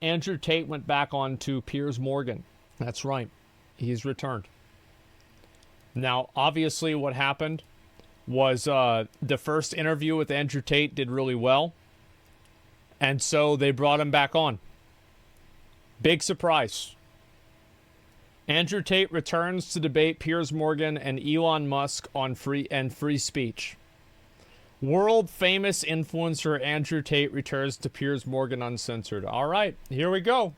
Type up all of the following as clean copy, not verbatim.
Andrew Tate went back on to Piers Morgan. That's right. He's returned. Now, obviously what happened was the first interview with Andrew Tate did really well. And so they brought him back on. Big surprise. Andrew Tate returns to debate Piers Morgan and Elon Musk on free speech. World famous influencer Andrew Tate returns to Piers Morgan Uncensored. All right, here we go.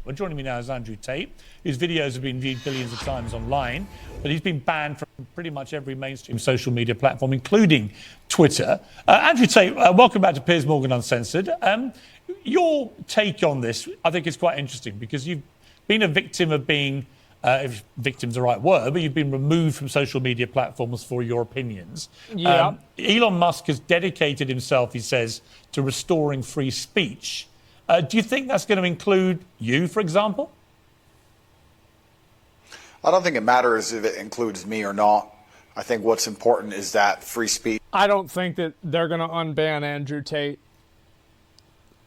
Well, joining me now is Andrew Tate. His videos have been viewed billions of times online, but he's been banned from pretty much every mainstream social media platform, including Twitter. Andrew Tate, welcome back to Piers Morgan Uncensored. Your take on this, I think, is quite interesting because you've been a victim of being, if victim's the right word, but you've been removed from social media platforms for your opinions. Yeah. Elon Musk has dedicated himself, he says, to restoring free speech. Do you think that's going to include you, for example? I don't think it matters if it includes me or not. I think what's important is that free speech. I don't think that they're going to unban Andrew Tate.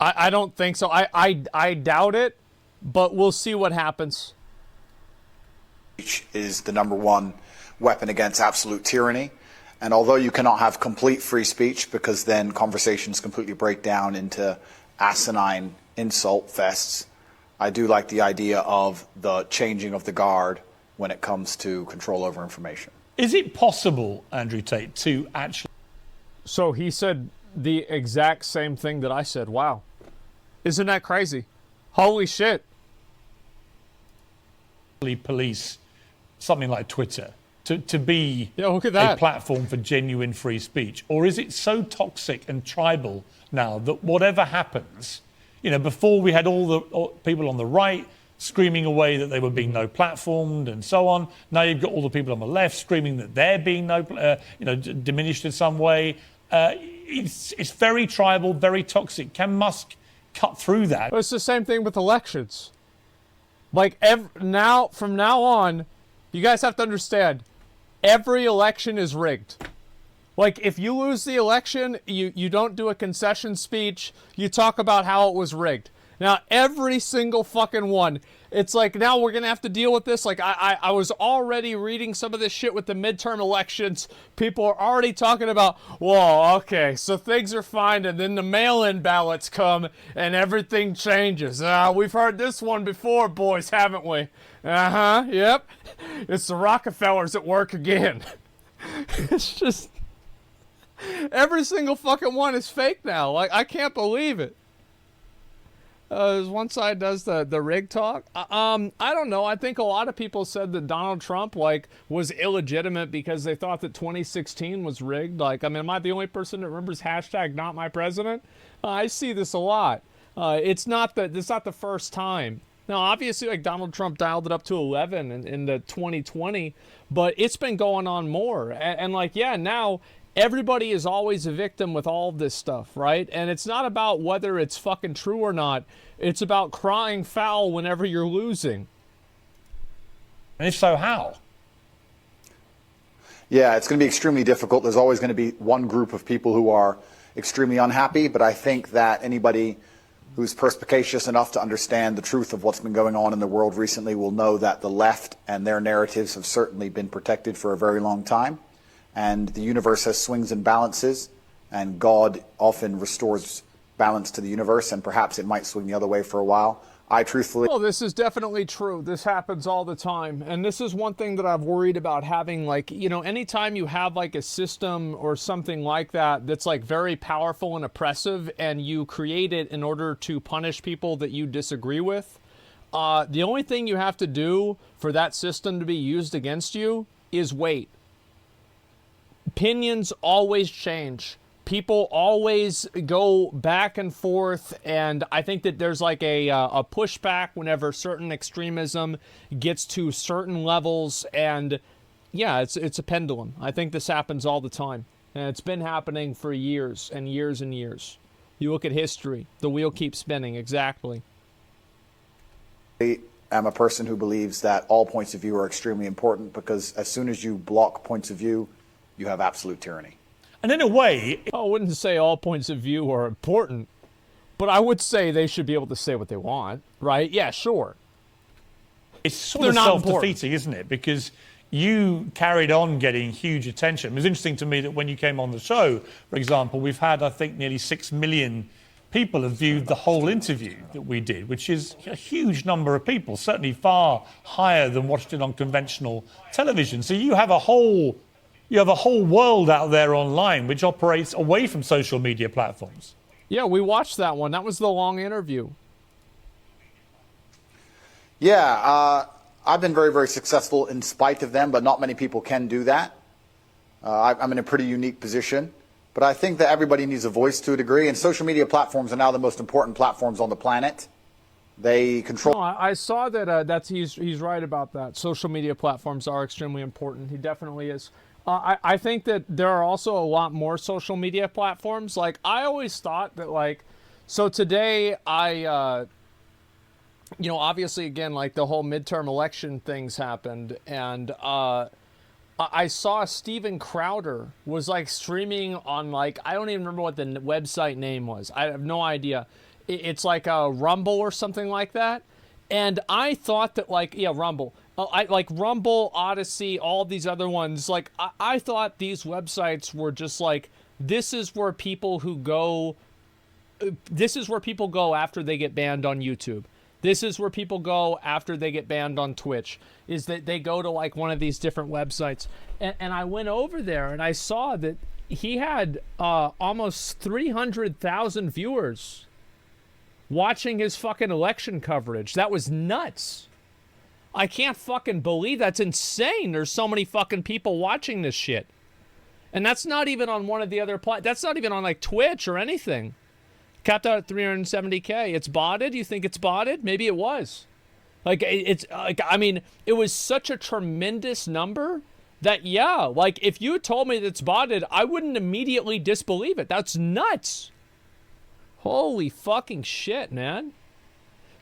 I don't think so. I doubt it, but we'll see what happens. Is the #1 weapon against absolute tyranny. And although you cannot have complete free speech because then conversations completely break down into asinine insult fests, I do like the idea of the changing of the guard when it comes to control over information. Is it possible, Andrew Tate, to actually... So he said the exact same thing that I said. Wow. Isn't that crazy? Holy shit. police something like Twitter to be look at that. A platform for genuine free speech? Or is it so toxic and tribal now that whatever happens, before we had all the people on the right screaming away that they were being no platformed and so on. Now you've got all the people on the left screaming that they're being diminished in some way. It's very tribal, very toxic. Can Musk cut through that? Well, it's the same thing with elections. Like from now on, you guys have to understand, every election is rigged. Like, if you lose the election, you don't do a concession speech, you talk about how it was rigged. Now, every single fucking one, it's like, now we're going to have to deal with this. Like, I was already reading some of this shit with the midterm elections. People are already talking about, whoa, okay, so things are fine, and then the mail-in ballots come, and everything changes. We've heard this one before, boys, haven't we? Uh-huh, yep. It's the Rockefellers at work again. It's just... every single fucking one is fake now. Like, I can't believe it. One side does the rig talk. I don't know. I think a lot of people said that Donald Trump was illegitimate because they thought that 2016 was rigged. Like, I mean, am I the only person that remembers hashtag not my president? I see this a lot. It's not the first time. Now, obviously, like, Donald Trump dialed it up to 11 in the 2020, but it's been going on more. And like, yeah, now everybody is always a victim with all of this stuff, right? And it's not about whether it's fucking true or not. It's about crying foul whenever you're losing. And if so, how? Yeah, it's going to be extremely difficult. There's always going to be one group of people who are extremely unhappy, but I think that anybody who's perspicacious enough to understand the truth of what's been going on in the world recently will know that the left and their narratives have certainly been protected for a very long time. And the universe has swings and balances, and God often restores balance to the universe, and perhaps it might swing the other way for a while. I truthfully... Well, this is definitely true. This happens all the time. And this is one thing that I've worried about having, like, anytime you have like a system or something like that that's like very powerful and oppressive, and you create it in order to punish people that you disagree with, the only thing you have to do for that system to be used against you is wait. Opinions always change. People always go back and forth, and I think that there's like a pushback whenever certain extremism gets to certain levels, and yeah, it's a pendulum. I think this happens all the time, and it's been happening for years and years and years. You look at history, the wheel keeps spinning, exactly. I am a person who believes that all points of view are extremely important, because as soon as you block points of view, you have absolute tyranny. And in a way, I wouldn't say all points of view are important, but I would say they should be able to say what they want, right? Yeah, sure. it's sort They're of not self-defeating, isn't it? Because you carried on getting huge attention. It was interesting to me that when you came on the show, for example, we've had, I think, nearly 6 million people have viewed the whole interview that we did, which is a huge number of people, certainly far higher than watched it on conventional television. So you have a whole world out there online which operates away from social media platforms. Yeah, we watched that one. That was the long interview. Yeah, I've been very, very successful in spite of them, but not many people can do that. I'm in a pretty unique position. But I think that everybody needs a voice to a degree, and social media platforms are now the most important platforms on the planet. They control. No, I saw that. He's right about that. Social media platforms are extremely important. He definitely is. I think that there are also a lot more social media platforms. Like, I always thought that, like, so today obviously, again, like the whole midterm election things happened, and I saw Steven Crowder was like streaming on, like, I don't even remember what the website name was. I have no idea. It's like a Rumble or something like that. And I thought that, like, yeah, Rumble. I like Rumble, Odyssey, all these other ones. Like, I thought these websites were just like, this is where people go after they get banned on YouTube. This is where people go after they get banned on Twitch, is that they go to like one of these different websites. And I went over there and I saw that he had almost 300,000 viewers watching his fucking election coverage. That was nuts. I can't fucking believe that's insane. There's so many fucking people watching this shit. And that's not even on one of the other that's not even on like Twitch or anything. Capped out at 370K. It's botted? You think it's botted? Maybe it was. Like, it's like, I mean, it was such a tremendous number that, yeah, like, if you had told me that it's botted, I wouldn't immediately disbelieve it. That's nuts. Holy fucking shit, man.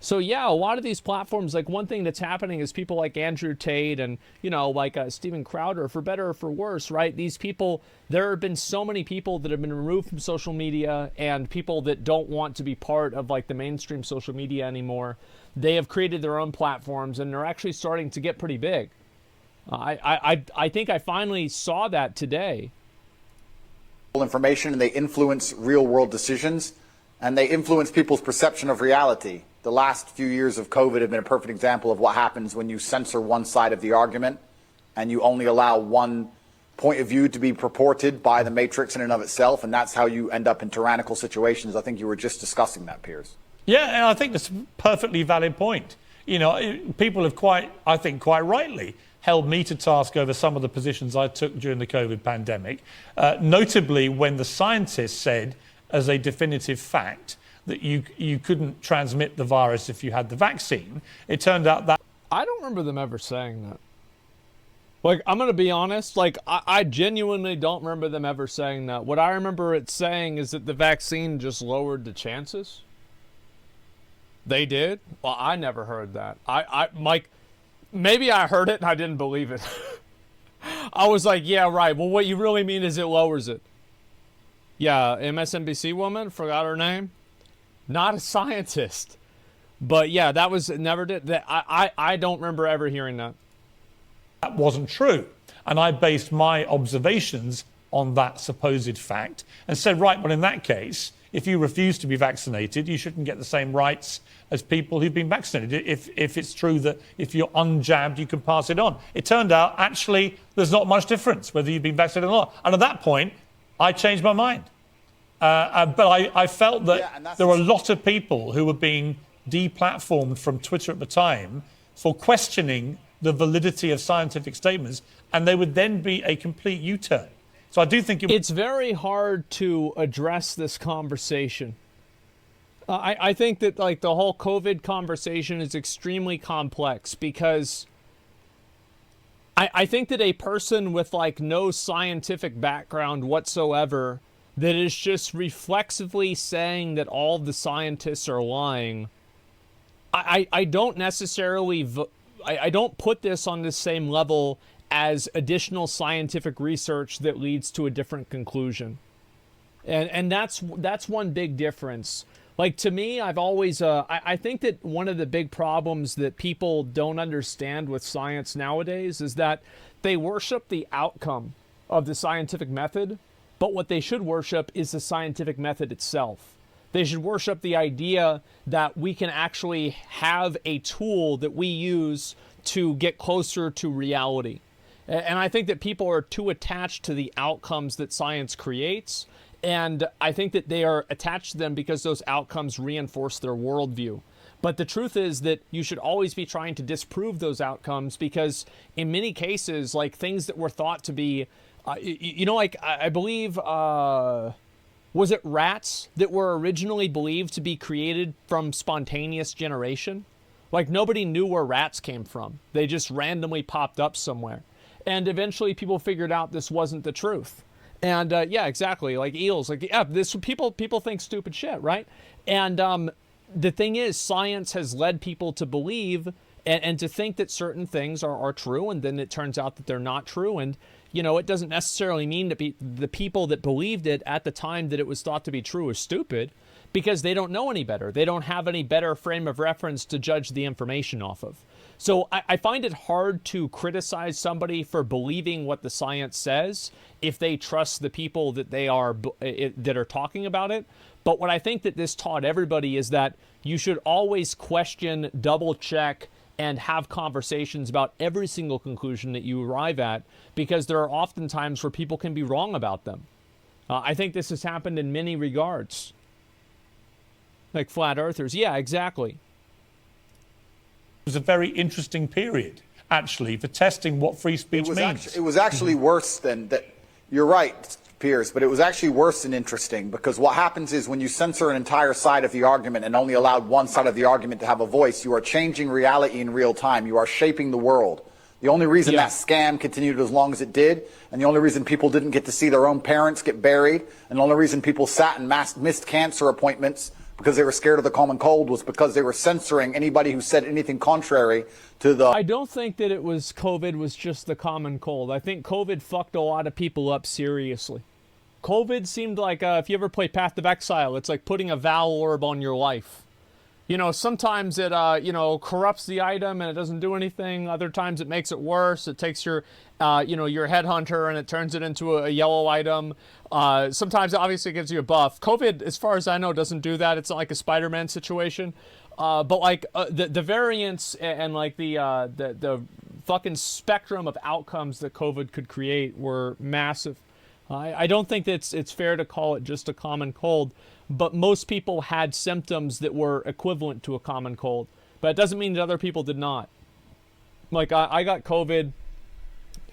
So, yeah, a lot of these platforms, like, one thing that's happening is people like Andrew Tate and, like Steven Crowder, for better or for worse, right? These people, there have been so many people that have been removed from social media, and people that don't want to be part of, like, the mainstream social media anymore. They have created their own platforms, and they're actually starting to get pretty big. I think I finally saw that today. Information, and they influence real-world decisions, and they influence people's perception of reality. The last few years of COVID have been a perfect example of what happens when you censor one side of the argument and you only allow one point of view to be purported by the matrix in and of itself, and that's how you end up in tyrannical situations. I think you were just discussing that, Piers. Yeah, and I think that's a perfectly valid point. People have quite rightly held me to task over some of the positions I took during the COVID pandemic, notably when the scientists said as a definitive fact that you couldn't transmit the virus if you had the vaccine. It turned out that... I don't remember them ever saying that. Like, I'm going to be honest, like, I genuinely don't remember them ever saying that. What I remember it saying is that the vaccine just lowered the chances. They did? Well, I never heard that. Mike, maybe I heard it and I didn't believe it. I was like, yeah, right. Well, what you really mean is it lowers it. Yeah, MSNBC woman, forgot her name. Not a scientist. But yeah, that was never did that. I don't remember ever hearing that. That wasn't true. And I based my observations on that supposed fact and said, right, well, in that case, if you refuse to be vaccinated, you shouldn't get the same rights as people who've been vaccinated. If it's true that if you're unjabbed, you can pass it on. It turned out, actually, there's not much difference whether you've been vaccinated or not. And at that point, I changed my mind. But I felt that there were a lot of people who were being deplatformed from Twitter at the time for questioning the validity of scientific statements, and they would then be a complete U-turn. So I do think it's very hard to address this conversation. I think that, like, the whole COVID conversation is extremely complex because I think that a person with, like, no scientific background whatsoever that is just reflexively saying that all the scientists are lying, I don't necessarily I don't put this on the same level as additional scientific research that leads to a different conclusion. And that's one big difference. Like, to me, I've always, I think that one of the big problems that people don't understand with science nowadays is that they worship the outcome of the scientific method, but what they should worship is the scientific method itself. They should worship the idea that we can actually have a tool that we use to get closer to reality. And I think that people are too attached to the outcomes that science creates. And I think that they are attached to them because those outcomes reinforce their worldview. But the truth is that you should always be trying to disprove those outcomes, because in many cases, like, things that were thought to be, like, I believe, was it rats that were originally believed to be created from spontaneous generation? Like, nobody knew where rats came from. They just randomly popped up somewhere. And eventually people figured out this wasn't the truth. And yeah, exactly. Like eels, like, yeah, this people think stupid shit, right? And the thing is, science has led people to believe and to think that certain things are true, and then it turns out that they're not true. And it doesn't necessarily mean that the people that believed it at the time that it was thought to be true are stupid, because they don't know any better. They don't have any better frame of reference to judge the information off of. So I find it hard to criticize somebody for believing what the science says if they trust the people that they are that are talking about it. But what I think that this taught everybody is that you should always question, double check, and have conversations about every single conclusion that you arrive at, because there are often times where people can be wrong about them. I think this has happened in many regards. Like flat earthers. Yeah, exactly. It was a very interesting period, actually, for testing what free speech means. It was actually worse than that. You're right, Piers, but it was actually worse than interesting, because what happens is when you censor an entire side of the argument and only allowed one side of the argument to have a voice, you are changing reality in real time. You are shaping the world. The only reason that scam continued as long as it did, and the only reason people didn't get to see their own parents get buried, and the only reason people sat and missed cancer appointments because they were scared of the common cold, was because they were censoring anybody who said anything contrary to the... I don't think that COVID was just the common cold. I think COVID fucked a lot of people up seriously. COVID seemed like, if you ever play Path of Exile, it's like putting a Val orb on your life. Sometimes it, corrupts the item and it doesn't do anything. Other times it makes it worse. It takes your, your headhunter and it turns it into a yellow item. Sometimes it obviously gives you a buff. COVID, as far as I know, doesn't do that. It's not like a Spider-Man situation. But like the variants and like the fucking spectrum of outcomes that COVID could create were massive. I don't think that it's fair to call it just a common cold, but most people had symptoms that were equivalent to a common cold. But it doesn't mean that other people did not. Like, I got COVID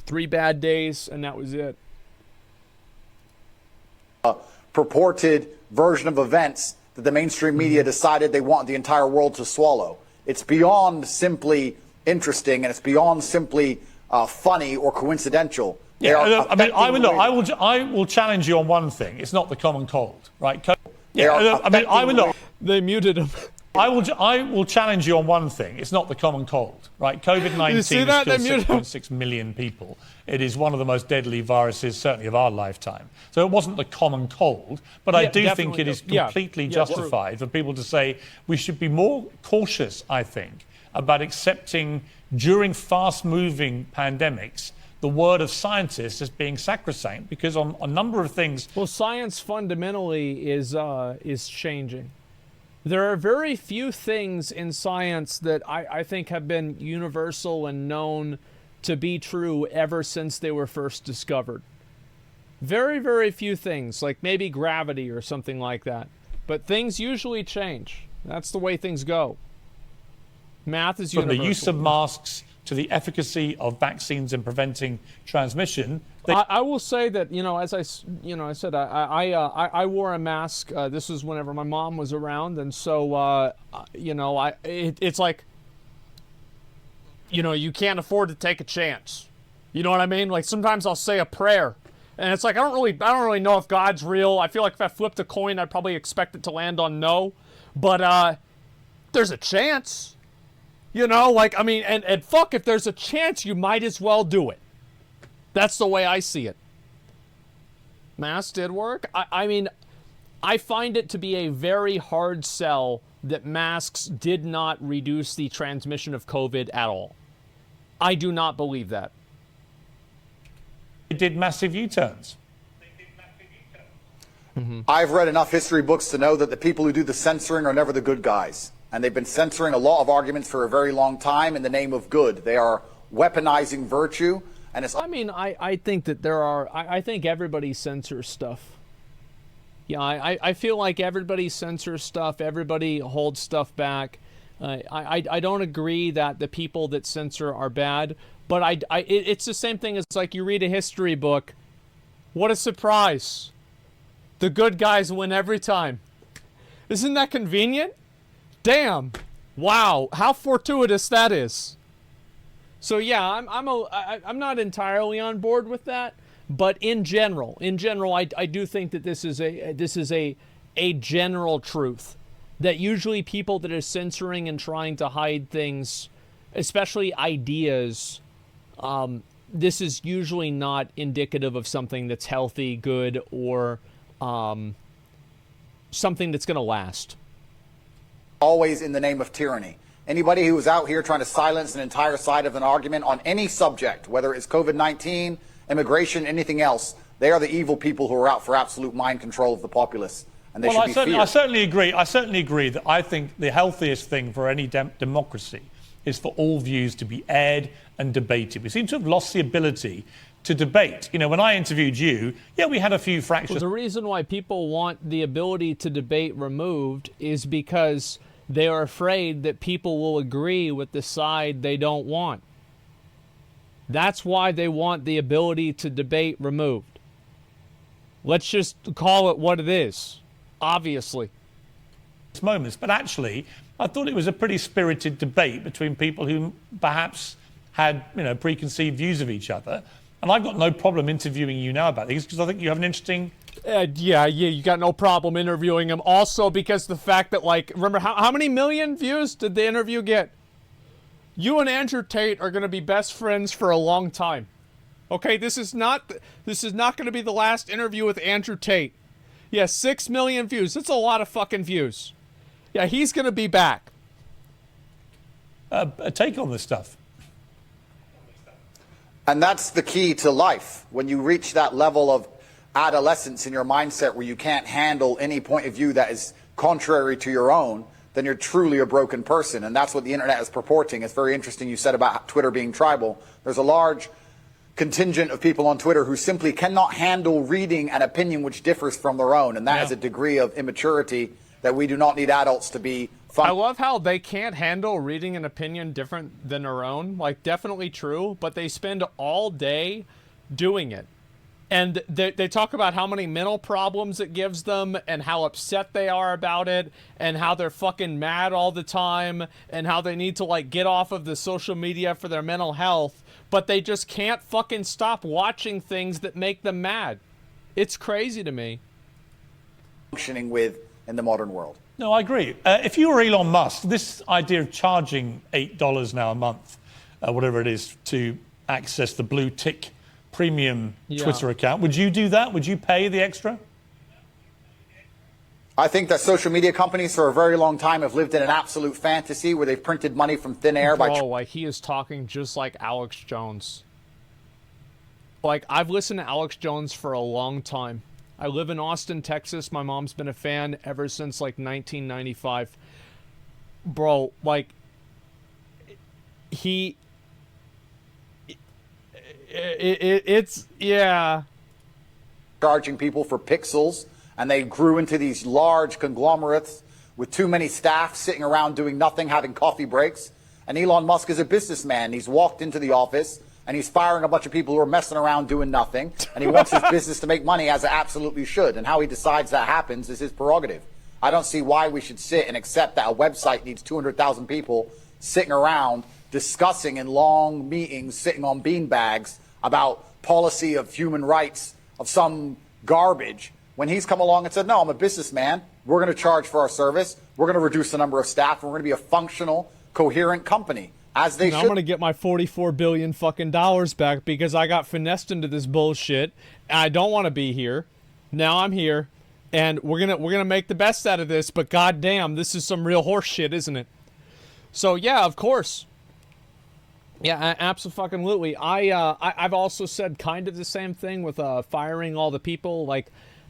3 bad days, and that was it. Purported version of events that the mainstream media decided they want the entire world to swallow. It's beyond simply interesting, and it's beyond simply funny or coincidental. Yeah, I will challenge you on one thing. It's not the common cold, right? They muted him. I will challenge you on one thing. It's not the common cold, right? COVID-19 has killed 6.6 million people. It is one of the most deadly viruses, certainly of our lifetime. So it wasn't the common cold, but I do think it is completely justified for people to say we should be more cautious, I think, about accepting during fast-moving pandemics the word of scientists as being sacrosanct, because on a number of things... Well, science fundamentally is changing. There are very few things in science that I think have been universal and known to be true ever since they were first discovered. Very, very few things, like maybe gravity or something like that. But things usually change. That's the way things go. Math is universal. From the use of masks to the efficacy of vaccines in preventing transmission. I will say that, as I said, I wore a mask. This was whenever my mom was around, and so it's like, you can't afford to take a chance. You know what I mean? Like, sometimes I'll say a prayer, and it's like I don't really know if God's real. I feel like if I flipped a coin, I'd probably expect it to land on no, but there's a chance. And fuck, if there's a chance, you might as well do it. That's the way I see it. Masks did work. I mean, I find it to be a very hard sell that masks did not reduce the transmission of COVID at all. I do not believe that. It did massive U-turns. I've read enough history books to know that the people who do the censoring are never the good guys. And they've been censoring a lot of arguments for a very long time in the name of good. They are weaponizing virtue. And it's... I mean, I think that there are... I think everybody censors stuff. Yeah, I feel like everybody censors stuff. Everybody holds stuff back. I don't agree that the people that censor are bad. But it's the same thing as like you read a history book. What a surprise. The good guys win every time. Isn't that convenient? Damn. Wow. How fortuitous that is. So yeah, I'm not entirely on board with that, but in general, I do think that this is a general truth that usually people that are censoring and trying to hide things, especially ideas, this is usually not indicative of something that's healthy, good, or something that's going to last. Always in the name of tyranny. Anybody who is out here trying to silence an entire side of an argument on any subject, whether it's COVID-19, immigration, anything else, they are the evil people who are out for absolute mind control of the populace. And they should be feared. I certainly agree. I certainly agree that I think the healthiest thing for any democracy is for all views to be aired and debated. We seem to have lost the ability to debate. You know, when I interviewed you, yeah, we had a few fractures. Well, the reason why people want the ability to debate removed is because they are afraid that people will agree with the side they don't want. That's why they want the ability to debate removed. Let's just call it what it is, obviously. Moments, but actually, I thought it was a pretty spirited debate between people who perhaps had, preconceived views of each other. And I've got no problem interviewing you now about these because I think you have an interesting... Yeah, you got no problem interviewing him. Also, because the fact that, remember, how many million views did the interview get? You and Andrew Tate are going to be best friends for a long time. Okay, this is not going to be the last interview with Andrew Tate. Yeah, 6 million views. That's a lot of fucking views. Yeah, he's going to be back. A take on this stuff. And that's the key to life. When you reach that level of adolescence in your mindset where you can't handle any point of view that is contrary to your own, then you're truly a broken person. And that's what the internet is purporting. It's very interesting you said about Twitter being tribal. There's a large contingent of people on Twitter who simply cannot handle reading an opinion which differs from their own. And that is a degree of immaturity that we do not need adults to be. I love how they can't handle reading an opinion different than their own. Definitely true, but they spend all day doing it. And they talk about how many mental problems it gives them and how upset they are about it and how they're fucking mad all the time and how they need to, get off of the social media for their mental health, but they just can't fucking stop watching things that make them mad. It's crazy to me. Functioning with in the modern world. No, I agree. If you were Elon Musk, this idea of charging $8 now a month, whatever it is, to access the blue tick premium Twitter account, would you do that? Would you pay the extra? I think that social media companies for a very long time have lived in an absolute fantasy where they've printed money from thin air. He is talking just like Alex Jones. I've listened to Alex Jones for a long time. I live in Austin, Texas. My mom's been a fan ever since 1995. Bro, it's charging people for pixels, and they grew into these large conglomerates with too many staff sitting around doing nothing, having coffee breaks. And Elon Musk is a businessman. He's walked into the office and he's firing a bunch of people who are messing around doing nothing, and he wants his business to make money, as it absolutely should. And how he decides that happens is his prerogative. I don't see why we should sit and accept that a website needs 200,000 people sitting around discussing in long meetings, sitting on beanbags about policy of human rights of some garbage, when he's come along and said, no, I'm a businessman. We're going to charge for our service. We're going to reduce the number of staff. And we're going to be a functional, coherent company. As they and should. I'm gonna get my $44 billion fucking dollars back because I got finessed into this bullshit. I don't want to be here. Now I'm here, and we're gonna make the best out of this. But goddamn, this is some real horse shit, isn't it? So yeah, of course. Yeah, absolutely. I've also said kind of the same thing with firing all the people. Like,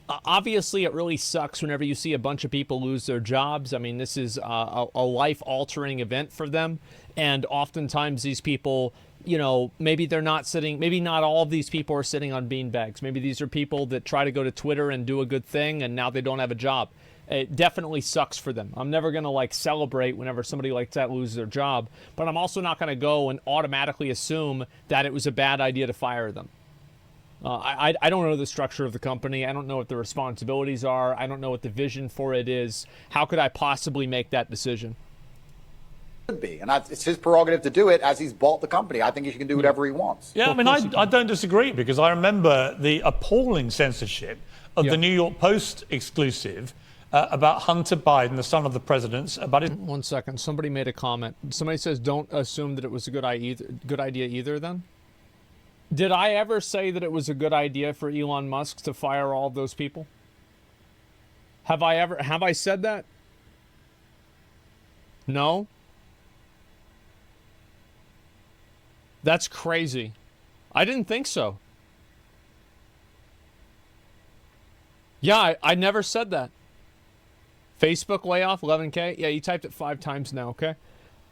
obviously, it really sucks whenever you see a bunch of people lose their jobs. I mean, this is a life-altering event for them. And oftentimes these people, you know, maybe they're not sitting, maybe not all of these people are sitting on beanbags. Maybe these are people that try to go to Twitter and do a good thing, and now they don't have a job. It definitely sucks for them. I'm never going to, like, celebrate whenever somebody like that loses their job. But I'm also not going to go and automatically assume that it was a bad idea to fire them. I don't know the structure of the company. I don't know what the responsibilities are. I don't know what the vision for it is. How could I possibly make that decision? Be, and it's his prerogative to do it as he's bought the company. I think he can do whatever he wants. Yeah, I mean, I don't disagree, because I remember the appalling censorship of the New York Post exclusive about Hunter Biden, the son of the president. About his... 1 second. Somebody made a comment. Somebody says, don't assume that it was a good idea either then? Did I ever say that it was a good idea for Elon Musk to fire all of those people? Have I said that? No? That's crazy. I didn't think so. Yeah, I never said that. Facebook layoff, 11K? Yeah, you typed it 5 times now, okay?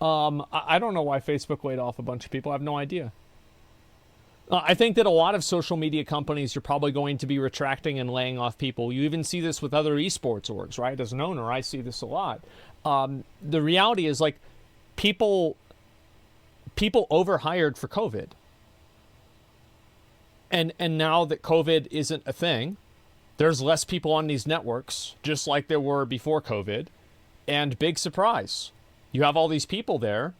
I don't know why Facebook laid off a bunch of people. I have no idea. I think that a lot of social media companies are probably going to be retracting and laying off people. You even see this with other esports orgs, right? As an owner, I see this a lot. The reality is, like, people overhired for COVID. And now that COVID isn't a thing, there's less people on these networks, just like there were before COVID. And big surprise, you have all these people there.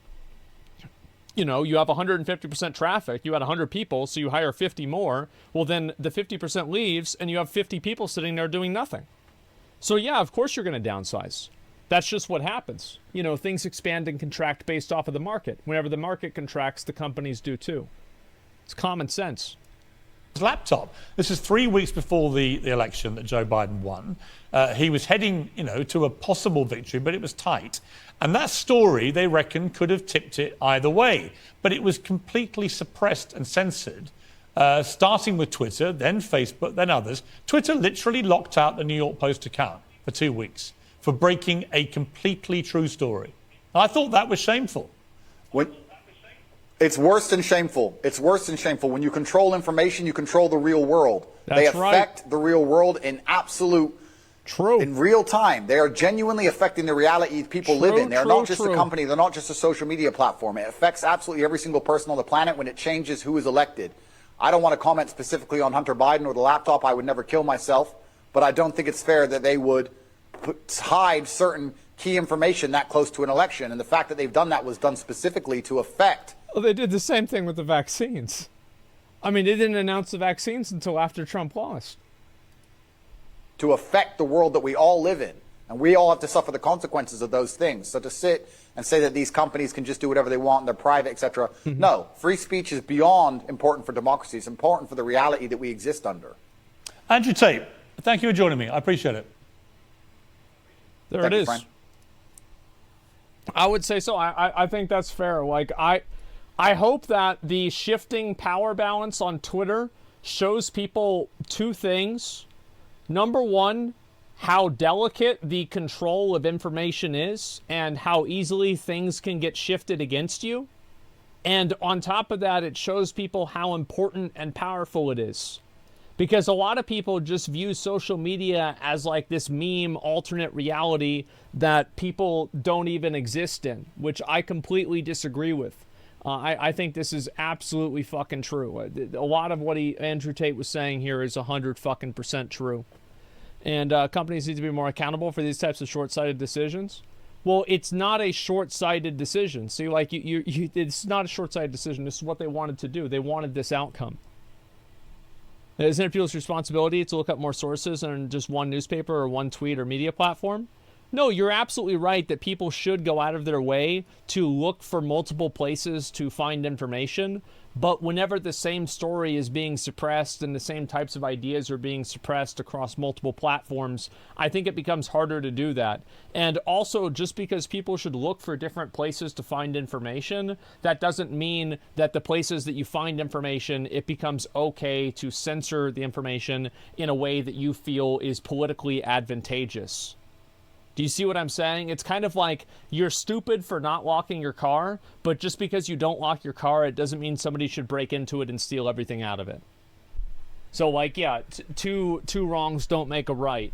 You know, you have 150% traffic. You had 100 people, so you hire 50 more. Well, then the 50% leaves, and you have 50 people sitting there doing nothing. So yeah, of course you're going to downsize. That's just what happens. You know, things expand and contract based off of the market. Whenever the market contracts, the companies do too. It's common sense. Laptop. This is 3 weeks before the election that Joe Biden won. He was heading, you know, to a possible victory, but it was tight. And that story, they reckon, could have tipped it either way. But it was completely suppressed and censored, starting with Twitter, then Facebook, then others. Twitter literally locked out the New York Post account for 2 weeks for breaking a completely true story. I thought that was shameful. It's worse than shameful. It's worse than shameful. When you control information, you control the real world. They affect the real world in absolute, in real time. They are genuinely affecting the reality people live in. They're not just a company. They're not just a social media platform. It affects absolutely every single person on the planet when it changes who is elected. I don't want to comment specifically on Hunter Biden or the laptop. I would never kill myself. But I don't think it's fair that they would hide certain key information that close to an election. And the fact that they've done that was done specifically to affect. Well, they did the same thing with the vaccines. I mean, they didn't announce the vaccines until after Trump lost. To affect the world that we all live in. And we all have to suffer the consequences of those things. So to sit and say that these companies can just do whatever they want, and they're private, etc. No, free speech is beyond important for democracy. It's important for the reality that we exist under. Andrew Tate, thank you for joining me. I appreciate it. There it is. I would say so. I think that's fair. Like, I hope that the shifting power balance on Twitter shows people two things. Number one, how delicate the control of information is and how easily things can get shifted against you. And on top of that, it shows people how important and powerful it is. Because a lot of people just view social media as like this meme alternate reality that people don't even exist in, which I completely disagree with. I think this is absolutely fucking true. A lot of what Andrew Tate was saying here is 100% true. And companies need to be more accountable for these types of short-sighted decisions. Well, it's not a short-sighted decision. See, like it's not a short-sighted decision. This is what they wanted to do. They wanted this outcome. Isn't it people's responsibility to look up more sources than just one newspaper or one tweet or media platform? No, you're absolutely right that people should go out of their way to look for multiple places to find information. But whenever the same story is being suppressed and the same types of ideas are being suppressed across multiple platforms, I think it becomes harder to do that. And also, just because people should look for different places to find information, that doesn't mean that the places that you find information, it becomes okay to censor the information in a way that you feel is politically advantageous. Do you see what I'm saying? It's kind of like you're stupid for not locking your car, but just because you don't lock your car, it doesn't mean somebody should break into it and steal everything out of it. So, like, yeah, two wrongs don't make a right.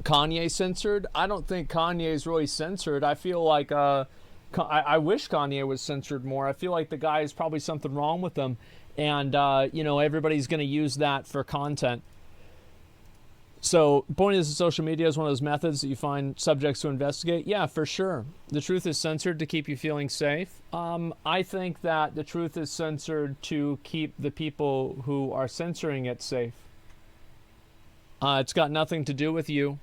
Kanye censored? I don't think Kanye's really censored. I feel like I wish Kanye was censored more. I feel like the guy is probably something wrong with him, and you know, everybody's going to use that for content. So, pointing to social media is one of those methods that you find subjects to investigate. Yeah, for sure. The truth is censored to keep you feeling safe. I think that the truth is censored to keep the people who are censoring it safe. It's got nothing to do with you.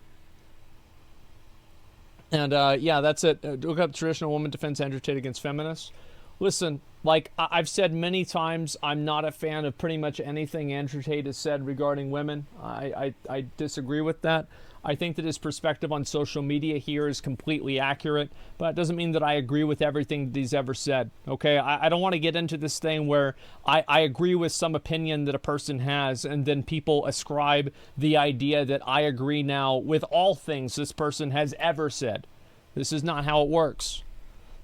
And yeah, that's it. Look up traditional woman defends Andrew Tate against feminists. Listen, like I've said many times, I'm not a fan of pretty much anything Andrew Tate has said regarding women. I disagree with that. I think that his perspective on social media here is completely accurate, but it doesn't mean that I agree with everything that he's ever said. Okay, I don't want to get into this thing where I agree with some opinion that a person has, and then people ascribe the idea that I agree now with all things this person has ever said. This is not how it works.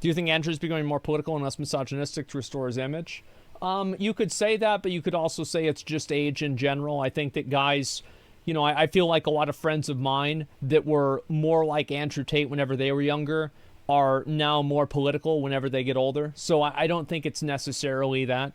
Do you think Andrew's becoming more political and less misogynistic to restore his image? You could say that, but you could also say it's just age in general. I think that guys, you know, I feel like a lot of friends of mine that were more like Andrew Tate whenever they were younger are now more political whenever they get older. So I don't think it's necessarily that.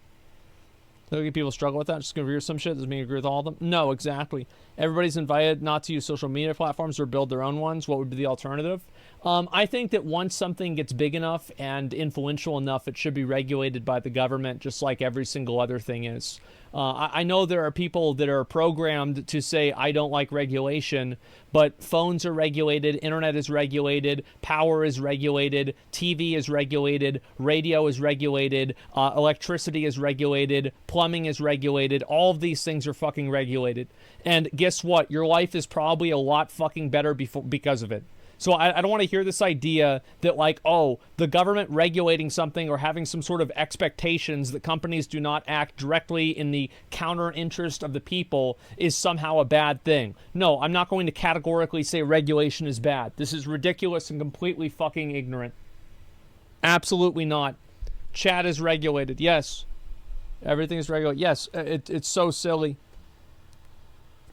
Look at people struggle with that. Just gonna agree with some shit. Doesn't mean I agree with all of them. No, exactly. Everybody's invited not to use social media platforms or build their own ones. What would be the alternative? I think that once something gets big enough and influential enough, it should be regulated by the government, just like every single other thing is. I know there are people that are programmed to say, I don't like regulation, but phones are regulated, internet is regulated, power is regulated, TV is regulated, radio is regulated, electricity is regulated, plumbing is regulated. All of these things are fucking regulated. And guess what? Your life is probably a lot fucking better because of it. So I don't want to hear this idea that, like, oh, the government regulating something or having some sort of expectations that companies do not act directly in the counter interest of the people is somehow a bad thing. No, I'm not going to categorically say regulation is bad. This is ridiculous and completely fucking ignorant. Absolutely not. Chat is regulated. Yes. Everything is regulated. Yes, it's so silly.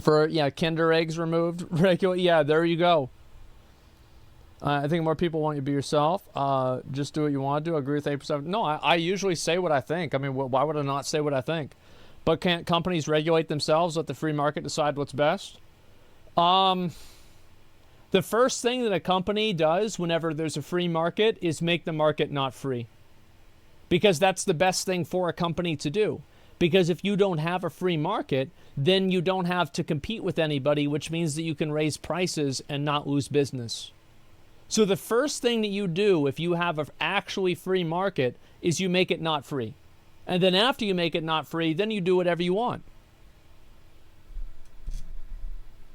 For, yeah, Kinder eggs removed. Yeah, there you go. I think more people want you to be yourself. Just do what you want to do. I agree with 8%. No, I usually say what I think. I mean, why would I not say what I think? But can't companies regulate themselves? Let the free market decide what's best? The first thing that a company does whenever there's a free market is make the market not free. Because that's the best thing for a company to do. Because if you don't have a free market, then you don't have to compete with anybody, which means that you can raise prices and not lose business. So the first thing that you do if you have an actually free market is you make it not free. And then after you make it not free, then you do whatever you want.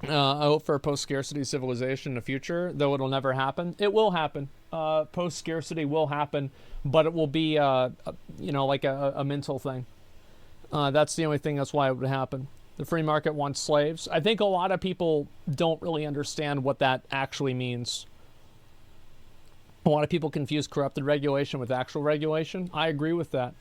I hope for a post-scarcity civilization in the future, though it'll never happen. It will happen. Post-scarcity will happen, but it will be, you know, like a mental thing. That's the only thing that's why it would happen. The free market wants slaves. I think a lot of people don't really understand what that actually means. A lot of people confuse corrupted regulation with actual regulation. I agree with that.